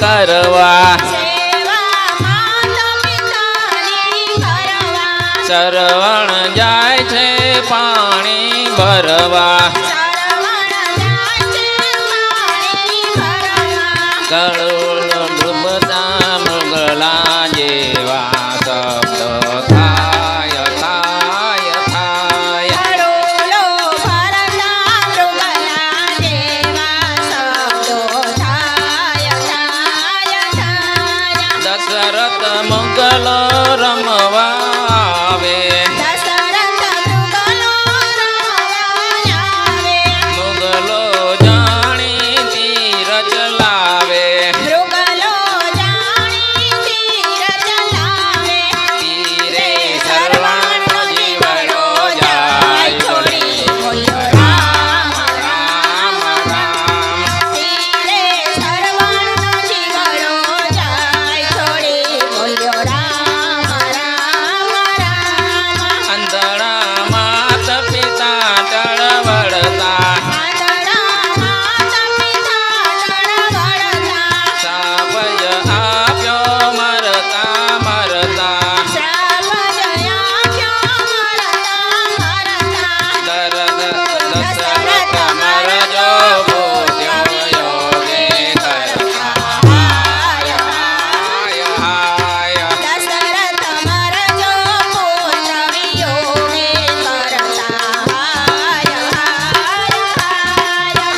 કરવા શ્રવણ જાય છે પાણી ભરવા ગળુલ ડૂબતા મૃગલા જેવા શબ્દ થાય થાય થાય દશરથ મુગલો રમવા આવે મુગલો જાણી તીર ચલાવે તીરે સર્વાણો જીવડો જાય રામ રામ રામ અંધળા માત પિતા ટળવળતા શાપજ આપ્યો મરતા મરતા દરદ દશરથ મરજો ભૂત્યો યોગે કરતા હાય હાય હાય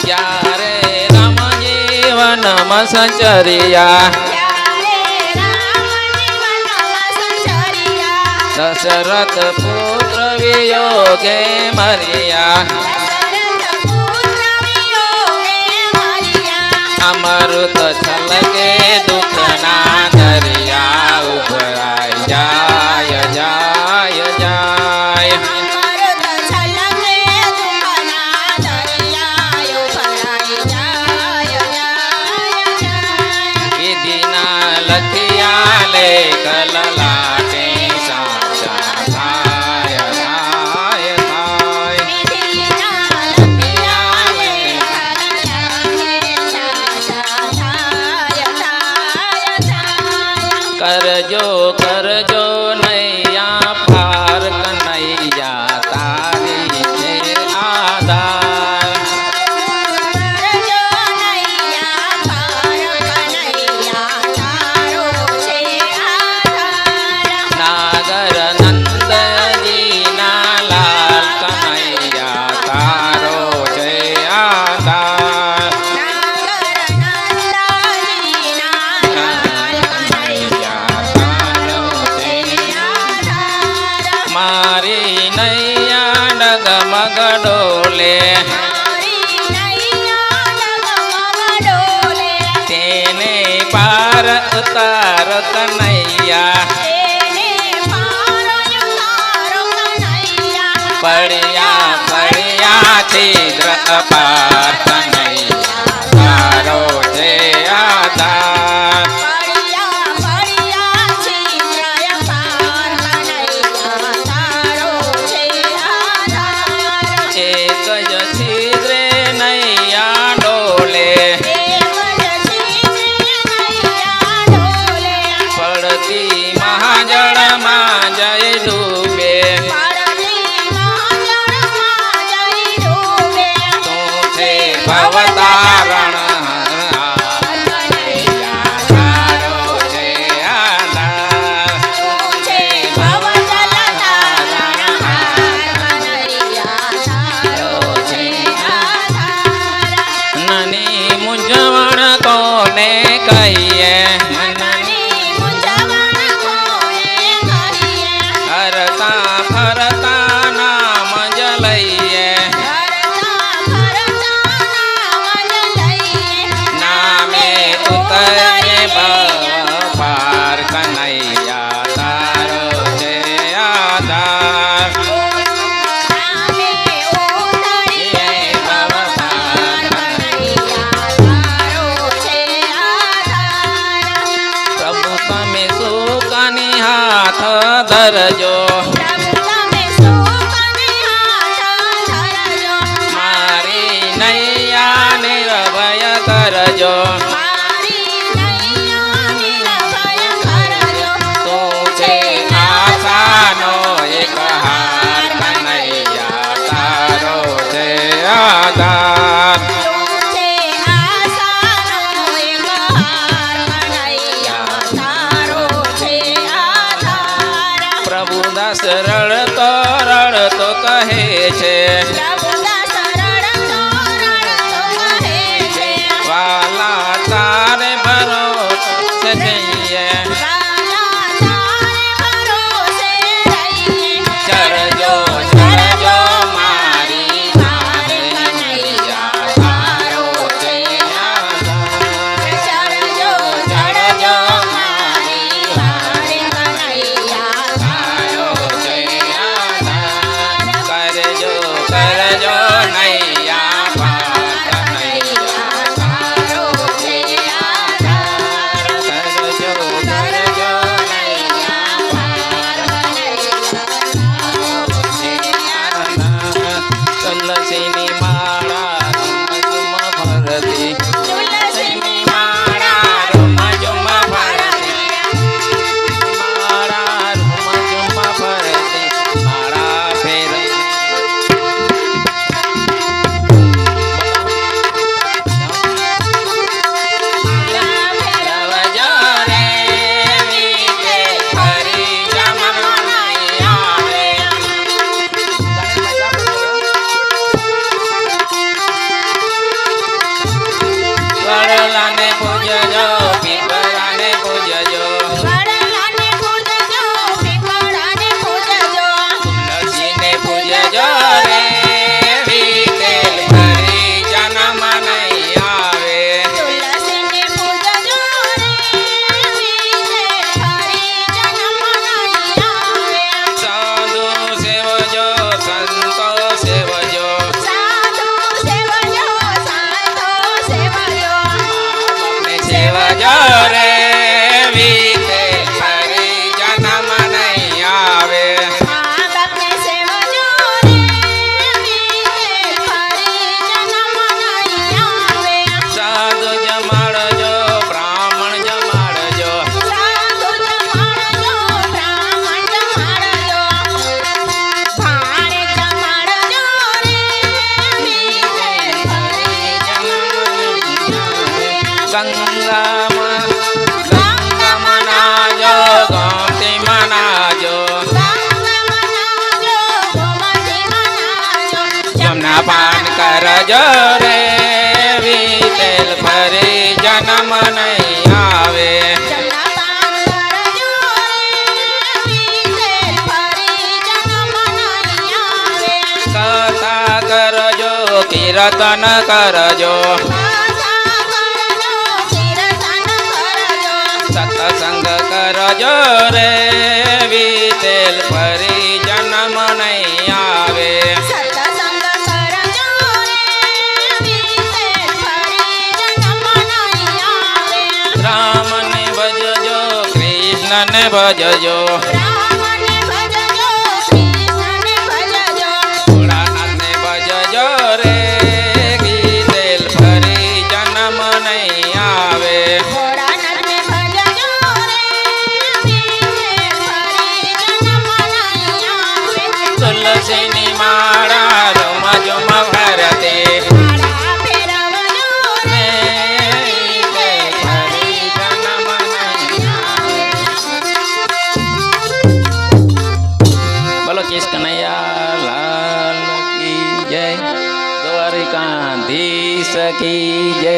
ત્યારે રામ જીવનમાં સંચર્યા દશરથ પુત્ર વિયોગે મર્યા અમૃત છલકે દુઃખના દરિયા ઉભરાય જાય જાય જાય વિધિના લખિયા લેખ લલાટે સાચા થાય થાય થાય કરજો કરજો નૈયા પાર કનૈયા તારી છે આધાર નાગર નંદજીના લાલ કનૈયા તારો છે આધાર મારી નૈયા ડગમગ ડોલે તેને પાર ઉતાર કનૈયા પડ્યા પડ્યા છિદ્ર અપાર કનૈયા તારો છે આધાર એક જ છિદ્રે નૈયા ડોલે પડતી મહાજળમાં જય ડૂબે તું છે ભવતારણ કોને કહીએ હરતા ફરતા નામ જ લઈએ નામે ઉતરે ભવ પાર કનૈયા તારો છે આધાર રઘુદાસ રડતો રડતો કહે છે વાલા તારે ભરોસે જઈએ ચરજો ચરજો મારી મારે કનૈયા તારો છે આધાર ચરજો ચરજો મારી મારે કનૈયા તારો છે આધાર કરજો કરજો નૈયા પાર કનૈયા તારો છે આધાર કરજો કરજો નૈયા પાર તુલસીની માળા ઝુમ ફરતી તુલસીની માળા ઝુમ ફરતી માળા ઝુમ ફરતી માળા ફેરવી ફેરવજો રે વીતે ફરી જમનાઈ આવે વડલાને પૂજજો પીપળાને પૂજજો તુલસીને પૂજજો રે વીતેલ ફરી જન્મ નહીં આવે સાધુ સેવજો સંતો સેવજો બાપને સેવજો રે વીતેલ ફરી જન્મ નહીં આવે સાધુ જમાડજો બ્રાહ્મણ જમાડજો ગંગામાં ગંગા મનાજો ગોમતી મનાજો જમના પાન કરજો રે વીતેલ ફરી જન્મ નહીં આવે કથા કરજો કીર્તન કરજો સત્સંગ કરજો રે વીતેલ ફરી જન્મ નહીં આવે રામને ભજજો કૃષ્ણને ભજજો ભોળાનાથને ભજજો રે ગીતેલ ફરી જન્મ નહીં આવે તુલસીની માળા ઝુમ ઝુમ ફરતી બોલો કેશ કનૈયા લાલ કી જય દ્વારિકાધીશ કી જય